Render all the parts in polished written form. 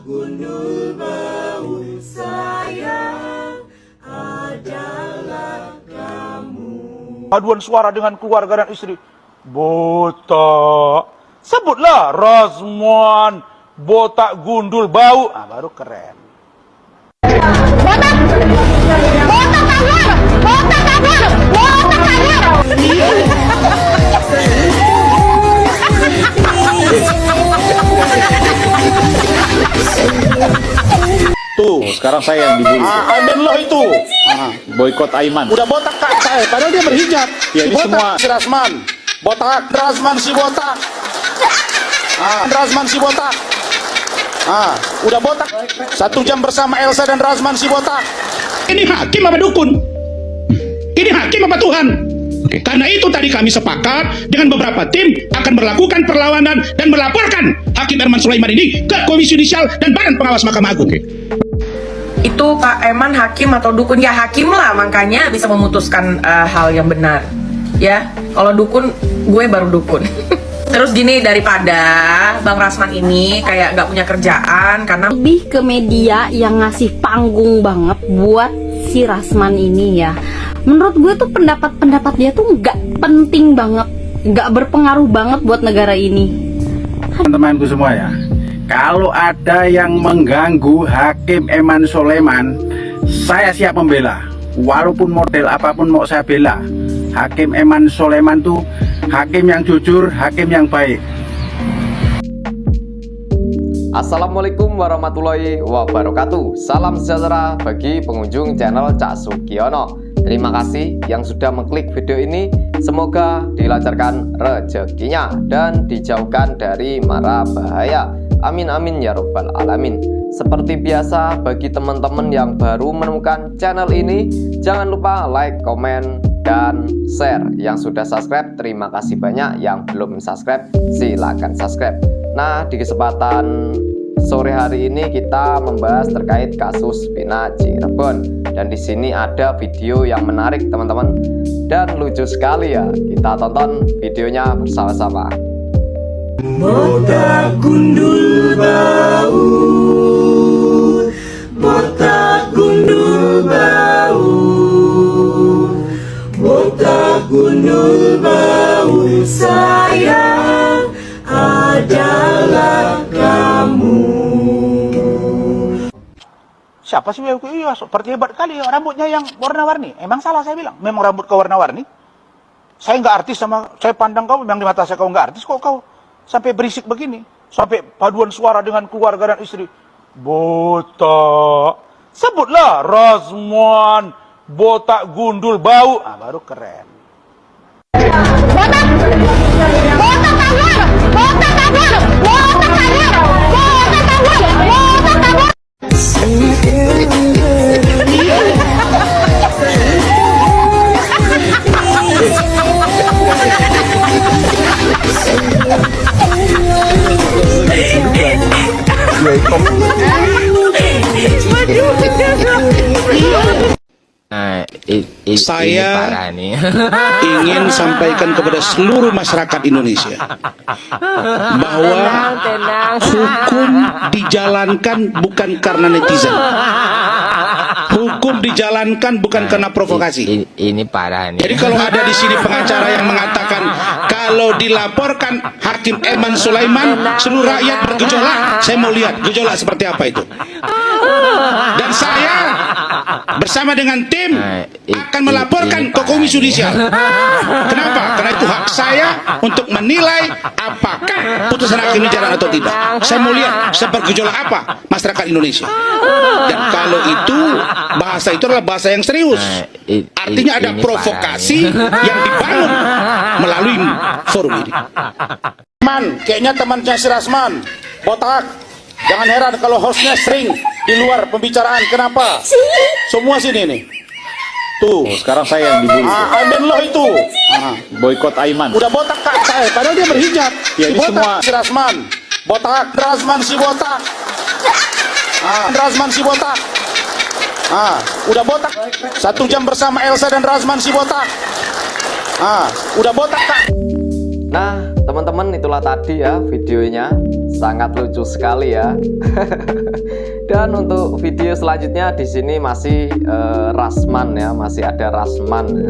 gundul bau sayang adalah kamu. Paduan suara dengan keluarga dan istri. Botak. Sebutlah Razman. Botak gundul bau. Ah, baru keren. Botak! Botak tawar! Botak tawar! Botak tawar! Tuh, sekarang saya yang dibully. Dan lo itu. Boykot Aiman. Udah botak kak saya, padahal dia berhijab. Ya, Si ini botak, semua- si Razman. Botak, Razman si botak. Razman si botak. Udah botak. 1 jam bersama Elsa dan Razman si botak. Ini hakim apa dukun? Ini hakim apa Tuhan? Karena itu tadi kami sepakat dengan beberapa tim akan melakukan perlawanan dan melaporkan Hakim Herman Sulaiman ini ke Komisi Yudisial dan Badan Pengawas Mahkamah Agung. Itu Pak Eman hakim atau dukun? Ya hakim lah, makanya bisa memutuskan hal yang benar. Ya, kalau dukun, gue baru dukun. Terus gini, daripada Bang Razman ini kayak gak punya kerjaan karena Lebih ke media yang ngasih panggung banget buat si Razman ini ya. Menurut gue tuh pendapat-pendapat dia tuh nggak penting banget, nggak berpengaruh banget buat negara ini. Teman-temanku semua ya, kalau ada yang mengganggu Hakim Eman Sulaiman, saya siap membela. Walaupun model apapun mau saya bela. Hakim Eman Sulaiman tuh hakim yang jujur, hakim yang baik. Assalamualaikum warahmatullahi wabarakatuh. Salam sejahtera bagi pengunjung channel Cak Sugiono. Terima kasih yang sudah mengklik video ini. Semoga dilancarkan rezekinya dan dijauhkan dari mara bahaya. Amin amin ya robbal alamin. Seperti biasa, bagi teman-teman yang baru menemukan channel ini, jangan lupa like, komen, dan share. Yang sudah subscribe, terima kasih banyak. Yang belum subscribe, silakan subscribe. Nah, di kesempatan sore hari ini kita membahas terkait kasus Vina Cirebon. Dan di sini ada video yang menarik teman-teman dan lucu sekali ya. Kita tonton videonya bersama-sama. Botak gundul bau, botak gundul bau, botak gundul bau sayang adalah kamu. Siapa sih yang iya, seperti hebat kali ya, rambutnya yang warna-warni. Emang salah saya bilang, memang rambut kau warna-warni. Saya nggak artis sama, saya pandang kau, memang di mata saya kau nggak artis, kok kau sampai berisik begini. Sampai paduan suara dengan keluarga dan istri. Botak. Sebutlah Razman. Botak gundul bau. Ah, baru keren. Botak! Botak tawar! Botak tawar! Botak tawar! Botak tawar! Botak tawar! Saya ingin sampaikan kepada seluruh masyarakat Indonesia bahwa hukum dijalankan bukan karena netizen. Hukum dijalankan bukan karena provokasi. Ini parah nih. Jadi kalau ada di sini pengacara yang mengatakan kalau dilaporkan Hakim Eman Sulaiman seluruh rakyat bergejolak, saya mau lihat gejolak seperti apa itu. Dan saya bersama dengan tim akan melaporkan ke Komisi Yudisial. Kenapa? Karena itu hak saya untuk menilai apakah putusan hakim ini jalan atau tidak. Saya mau lihat sebergejolak apa masyarakat Indonesia. Dan kalau itu bahasa itu adalah bahasa yang serius. Artinya ada provokasi yang dibangun melalui forum ini. Kayaknya temannya si Razman. Botak. Jangan heran kalau hostnya sering di luar pembicaraan. Kenapa? Semua sini nih. Tuh, sekarang saya yang dibully. Dan lo itu. Boykot Aiman. Udah botak kak saya, padahal dia berhijab. Ya, Si ini botak, semua- si Razman. Botak, Razman si botak. Razman si botak. Udah botak. 1 jam bersama Elsa dan Razman si botak. Udah botak kak. Nah, teman-teman, itulah tadi ya videonya. sangat lucu sekali ya. Dan untuk video selanjutnya di sini masih Rasman ya, masih ada Rasman.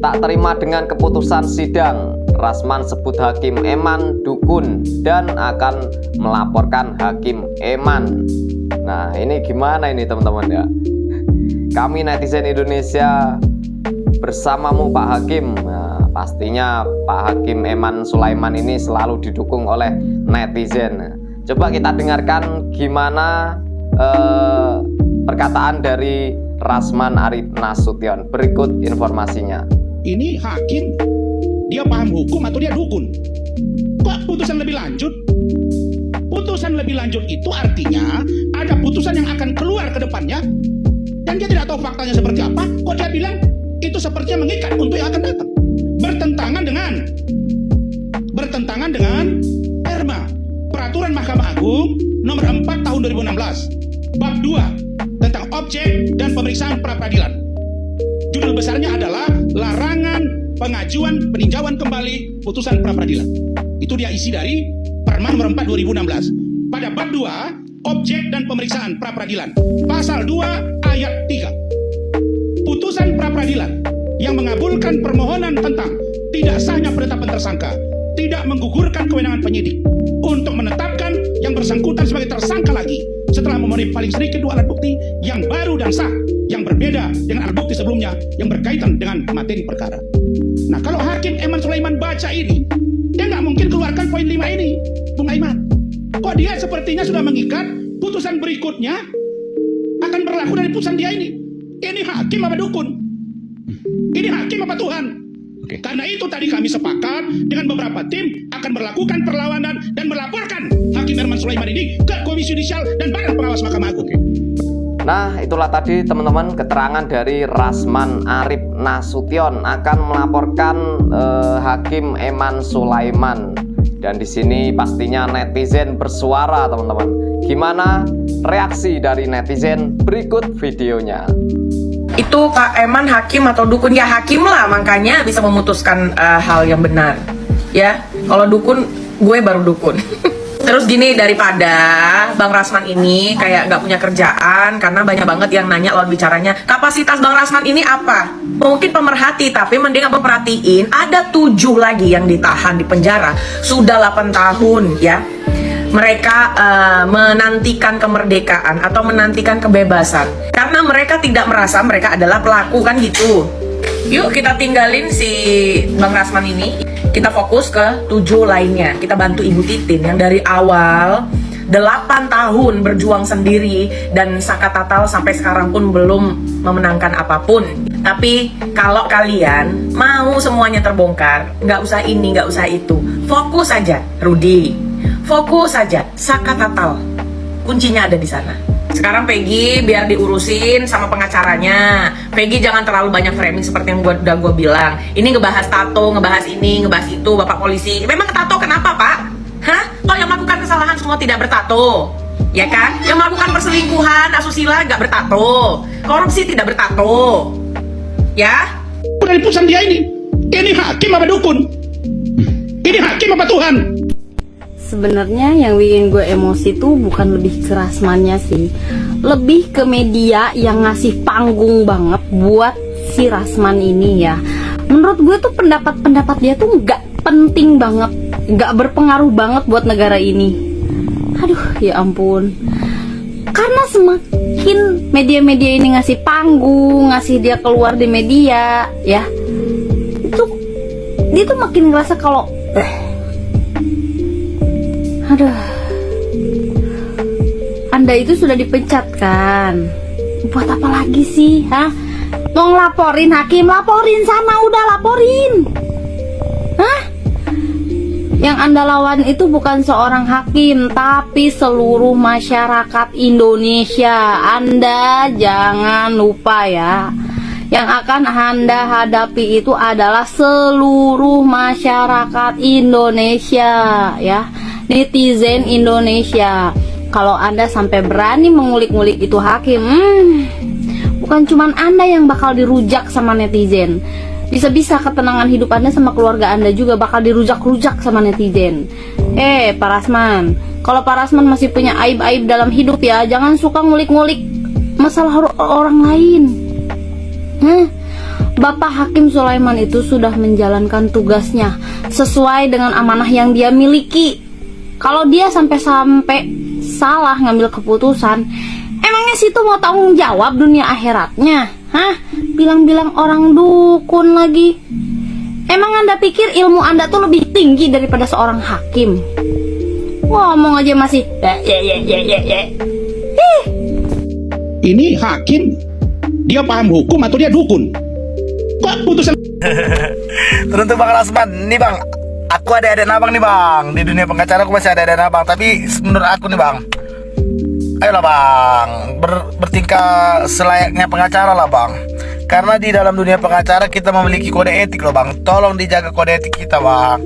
Tak terima dengan keputusan sidang, Rasman sebut Hakim Eman dukun dan akan melaporkan Hakim Eman. Nah, ini gimana ini teman-teman ya? Kami netizen Indonesia bersamamu Pak Hakim. Nah, pastinya Pak Hakim Eman Sulaiman ini selalu didukung oleh netizen. Coba kita dengarkan gimana perkataan dari Rasman Arif Nasution. Berikut informasinya. Ini hakim, dia paham hukum atau dia dukun? Kok putusan lebih lanjut? Putusan lebih lanjut itu artinya ada putusan yang akan keluar ke depannya dan dia tidak tahu faktanya seperti apa. Kok dia bilang itu sepertinya mengikat untuk yang akan datang? Bertentangan dengan PERMA, Peraturan Mahkamah Agung nomor 4 tahun 2016, bab 2 tentang objek dan pemeriksaan pra-peradilan. Judul besarnya adalah larangan pengajuan peninjauan kembali putusan pra-peradilan. Itu dia isi dari Perma nomor 4 2016. Pada bab 2, objek dan pemeriksaan pra-peradilan, pasal 2 ayat 3. Putusan pra-peradilan yang mengabulkan permohonan tentang tidak sahnya penetapan tersangka tidak menggugurkan kewenangan penyidik untuk menetapkan yang bersangkutan sebagai tersangka lagi setelah memenuhi paling sedikit 2 alat bukti yang baru dan sah yang berbeda dengan alat bukti sebelumnya yang berkaitan dengan materi perkara. Nah, kalau Hakim Eman Sulaiman baca ini, dia nggak mungkin keluarkan poin 5 ini, Bung Aiman. Kok dia sepertinya sudah mengikat putusan berikutnya akan berlaku dari putusan dia ini. Ini hakim apa dukun? Ini hakim apa Tuhan? Karena itu tadi kami sepakat dengan beberapa tim akan melakukan perlawanan dan melaporkan Hakim Eman Sulaiman ini ke Komisi Yudisial dan Badan Pengawas Mahkamah Agung. Nah, itulah tadi teman-teman keterangan dari Rasman Arif Nasution akan melaporkan Hakim Eman Sulaiman. Dan di sini pastinya netizen bersuara teman-teman. Gimana reaksi dari netizen? Berikut videonya. Itu Pak Eman hakim atau dukun? Ya hakim lah, makanya bisa memutuskan hal yang benar. Ya, kalau dukun, gue baru dukun. Terus gini, daripada Bang Rasman ini kayak nggak punya kerjaan karena banyak banget yang nanya lawan bicaranya, kapasitas Bang Rasman ini apa? Mungkin pemerhati, tapi mending apa perhatiin, ada 7 lagi yang ditahan di penjara sudah 8 tahun ya. Mereka menantikan kemerdekaan atau menantikan kebebasan karena mereka tidak merasa mereka adalah pelaku, kan gitu. Yuk kita tinggalin si Bang Rasman ini, kita fokus ke 7 lainnya. Kita bantu Ibu Titin yang dari awal 8 tahun berjuang sendiri dan Saka Tatal sampai sekarang pun belum memenangkan apapun. Tapi kalau kalian mau semuanya terbongkar, nggak usah ini, nggak usah itu, fokus saja Rudi, fokus saja Saka Tatal, kuncinya ada di sana. Sekarang Peggy biar diurusin sama pengacaranya. Peggy jangan terlalu banyak framing seperti yang udah gue bilang. Ini ngebahas tato, ngebahas ini, ngebahas itu, Bapak Polisi. Memang tato kenapa Pak? Hah? Kok yang melakukan kesalahan semua tidak bertato? Ya kan? Yang melakukan perselingkuhan, asusila nggak bertato. Korupsi tidak bertato. Ya? Dari putusan dia ini hakim apa dukun? Ini hakim apa Tuhan? Sebenarnya yang bikin gue emosi tuh bukan lebih ke Rasmannya sih, lebih ke media yang ngasih panggung banget buat si Rasman ini ya. Menurut gue tuh pendapat dia tuh nggak penting banget, nggak berpengaruh banget buat negara ini. Aduh ya ampun. Karena semakin media-media ini ngasih panggung, ngasih dia keluar di media ya, itu dia tuh makin ngerasa kalau aduh, Anda itu sudah dipecat kan? Buat apa lagi sih, hah? Mau ngelaporin hakim, laporin sana, udah laporin. Hah? Yang Anda lawan itu bukan seorang hakim, tapi seluruh masyarakat Indonesia. Anda jangan lupa ya. Yang akan Anda hadapi itu adalah seluruh masyarakat Indonesia ya. Netizen Indonesia. Kalau Anda sampai berani mengulik-ngulik itu hakim, bukan cuman Anda yang bakal dirujak sama netizen. Bisa-bisa ketenangan hidup Anda sama keluarga Anda juga bakal dirujak-rujak sama netizen. Pak Rasman, kalau Pak Rasman masih punya aib-aib dalam hidup ya, jangan suka ngulik-ngulik masalah orang lain. Bapak Hakim Sulaiman itu sudah menjalankan tugasnya sesuai dengan amanah yang dia miliki. Kalau dia sampai salah ngambil keputusan, emangnya situ mau tanggung jawab dunia akhiratnya? Bilang-bilang orang dukun lagi. Emang Anda pikir ilmu Anda tuh lebih tinggi daripada seorang hakim? Ngomong aja masih Ini hakim, dia paham hukum atau dia dukun? Kok putusan Teruntuk Bang Rasman, nih Bang, aku ada abang nih Bang. Di dunia pengacara aku masih ada abang. Tapi menurut aku nih Bang, ayolah Bang, bertingkah selayaknya pengacara lah Bang. Karena di dalam dunia pengacara kita memiliki kode etik loh Bang. Tolong dijaga kode etik kita Bang.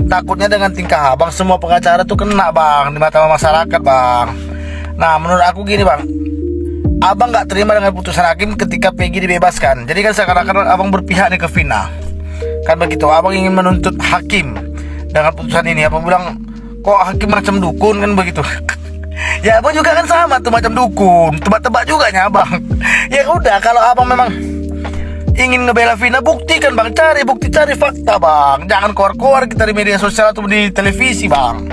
Takutnya dengan tingkah abang semua pengacara tuh kena Bang di mata masyarakat Bang. Nah menurut aku gini Bang, abang gak terima dengan putusan hakim ketika Peggy dibebaskan. Jadi kan seakan-akan abang berpihak nih ke Vina. Kan begitu, abang ingin menuntut hakim dengan putusan ini. Abang bilang, kok hakim macam dukun kan begitu. Ya abang juga kan sama tuh macam dukun, tebak-tebak juga nya abang. Ya udah, kalau abang memang ingin ngebela Vina, buktikan Bang, cari bukti, cari fakta Bang. Jangan keluar-keluar kita di media sosial atau di televisi Bang.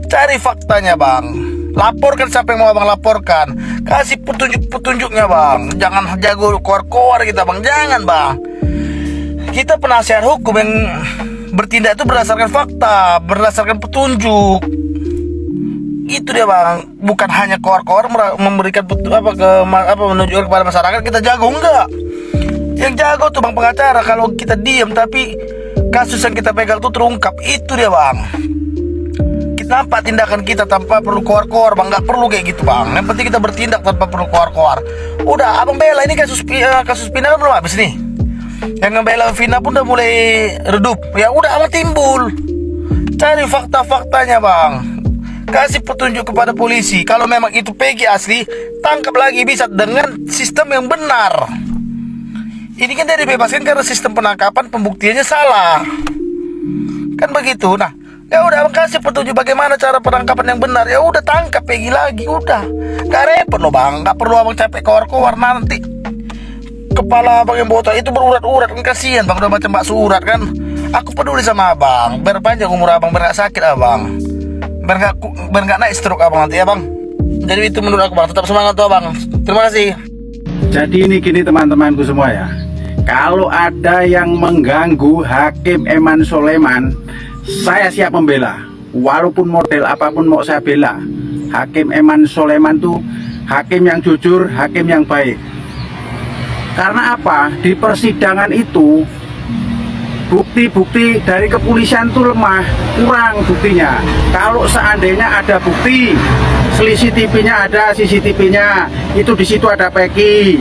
Cari faktanya Bang. Laporkan siapa yang mau abang laporkan. Kasih petunjuk-petunjuknya Bang. Jangan jago keluar-keluar kita Bang, jangan Bang. Kita penasihat hukum yang bertindak itu berdasarkan fakta, berdasarkan petunjuk. Itu dia Bang, bukan hanya keluar-keluar memberikan menunjukkan kepada masyarakat kita jago, enggak. Yang jago tuh Bang pengacara kalau kita diam tapi kasus yang kita pegang tuh terungkap. Itu dia Bang. Kita nampak tindakan kita tanpa perlu keluar-keluar Bang, nggak perlu kayak gitu Bang. Yang penting kita bertindak tanpa perlu keluar-keluar. Udah abang bela ini kasus Vina kan belum habis nih. Yang ngebela Vina pun udah mulai redup. Ya udah abang timbul. Cari fakta-faktanya Bang. Kasih petunjuk kepada polisi. Kalau memang itu Peggy asli, tangkap lagi bisa dengan sistem yang benar. Ini kan dia dibebaskan karena sistem penangkapan pembuktiannya salah. Kan begitu. Nah, ya udah abang kasih petunjuk bagaimana cara penangkapan yang benar. Ya udah tangkap Peggy lagi, udah. Gak repot loh Bang, gak perlu abang capek keluar-keluar nanti. Kepala abang yang botak itu berurat-urat kan kasihan Bang, udah macam bakso urat kan. Aku peduli sama abang, biar panjang umur abang, biar gak sakit abang. Biar gak naik stroke abang nanti ya Bang. Jadi itu menurut aku Bang, tetap semangat tuh Bang. Terima kasih. Jadi ini gini teman-temanku semua ya, kalau ada yang mengganggu Hakim Eman Sulaiman, saya siap membela. Walaupun model apapun mau saya bela. Hakim Eman Sulaiman tuh hakim yang jujur, hakim yang baik. Karena apa? Di persidangan itu bukti-bukti dari kepolisian tuh lemah, kurang buktinya. Kalau seandainya ada bukti, CCTV-nya ada, CCTV-nya itu di situ ada Peggy.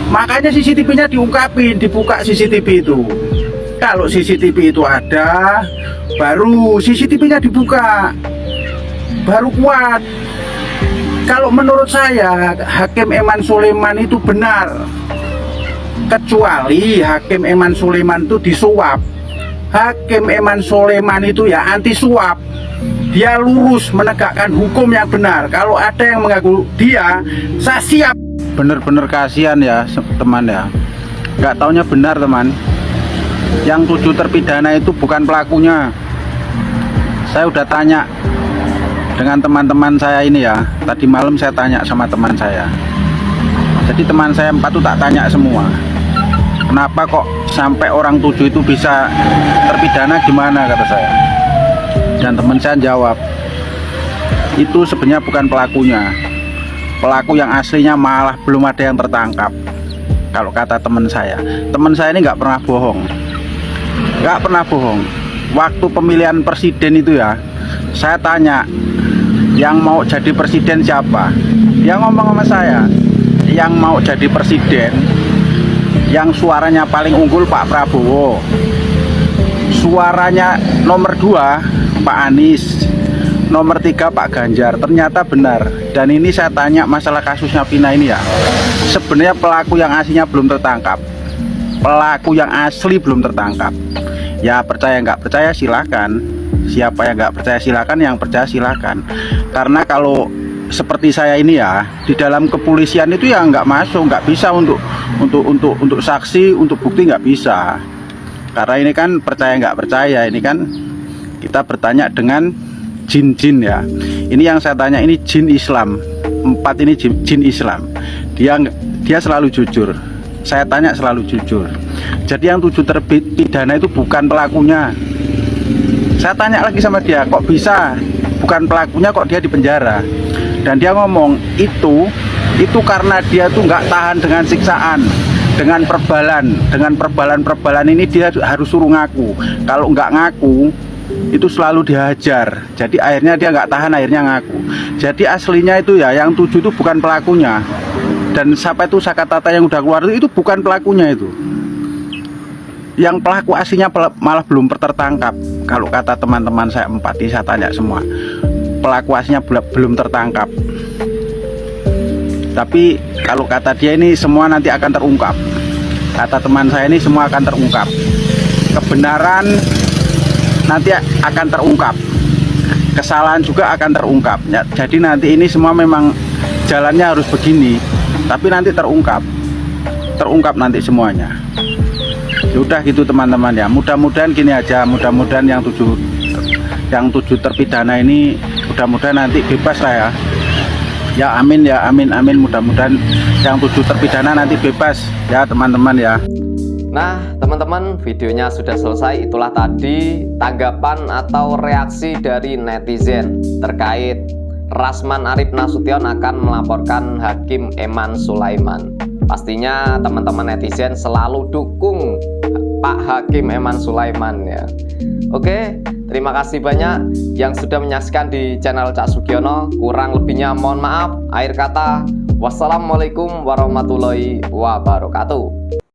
Makanya CCTV-nya diungkapin, dibuka CCTV itu. Kalau CCTV itu ada, baru CCTV-nya dibuka, baru kuat. Kalau menurut saya Hakim Eman Sulaiman itu benar. Kecuali Hakim Eman Sulaiman itu disuap. Hakim Eman Sulaiman itu ya anti suap. Dia lurus menegakkan hukum yang benar. Kalau ada yang mengganggu dia, saya siap. Bener-bener kasihan ya teman ya. Nggak taunya benar teman. Yang 7 terpidana itu bukan pelakunya. Saya udah tanya dengan teman-teman saya ini ya. Tadi malam saya tanya sama teman saya. Jadi teman saya 4 tuh tak tanya semua. Kenapa kok sampai orang 7 itu bisa terpidana, gimana kata saya. Dan teman saya jawab, itu sebenarnya bukan pelakunya. Pelaku yang aslinya malah belum ada yang tertangkap. Kalau kata teman saya ini nggak pernah bohong. Nggak pernah bohong. Waktu pemilihan presiden itu ya, saya tanya, yang mau jadi presiden siapa? Dia ngomong sama saya, yang mau jadi presiden, yang suaranya paling unggul Pak Prabowo, suaranya nomor 2 Pak Anies, nomor 3 Pak Ganjar. Ternyata benar. Dan ini saya tanya masalah kasusnya Vina ini ya, sebenarnya pelaku yang aslinya belum tertangkap. pelaku yang asli belum tertangkap. Ya percaya nggak percaya silakan, siapa yang nggak percaya silakan, yang percaya silakan. Karena kalau seperti saya ini ya, di dalam kepolisian itu ya nggak masuk, nggak bisa untuk saksi, untuk bukti nggak bisa. Karena ini kan percaya nggak percaya, ini kan kita bertanya dengan jin-jin ya. Ini yang saya tanya ini jin Islam, 4 ini jin Islam. Dia selalu jujur. Saya tanya selalu jujur. Jadi yang 7 terpidana itu bukan pelakunya. Saya tanya lagi sama dia, kok bisa bukan pelakunya, kok dia di penjara? Dan dia ngomong itu karena dia tuh nggak tahan dengan siksaan, dengan perbalan ini dia harus suruh ngaku. Kalau nggak ngaku itu selalu dihajar. Jadi akhirnya dia nggak tahan, akhirnya ngaku. Jadi aslinya itu ya yang 7 itu bukan pelakunya. Dan siapa itu Sakatata yang udah keluar itu bukan pelakunya itu. Yang pelaku aslinya malah belum tertangkap. Kalau kata teman-teman saya 4 ini saya tanya semua, pelaku aslinya belum tertangkap. Tapi kalau kata dia ini semua nanti akan terungkap. Kata teman saya ini semua akan terungkap. Kebenaran nanti akan terungkap. Kesalahan juga akan terungkap. Ya, jadi nanti ini semua memang jalannya harus begini. Tapi nanti terungkap nanti semuanya. Udah gitu teman-teman ya. Mudah-mudahan gini aja. Mudah-mudahan yang 7 terpidana ini mudah-mudahan nanti bebas lah ya. Ya amin ya, amin amin. Mudah-mudahan yang 7 terpidana nanti bebas ya teman-teman ya. Nah teman-teman, videonya sudah selesai. Itulah tadi tanggapan atau reaksi dari netizen terkait Rasman Arif Nasution akan melaporkan Hakim Eman Sulaiman. Pastinya teman-teman netizen selalu dukung Pak Hakim Eman Sulaiman ya. Oke, terima kasih banyak yang sudah menyaksikan di channel Cak Sugiono. Kurang lebihnya mohon maaf. Akhir kata, wassalamualaikum warahmatullahi wabarakatuh.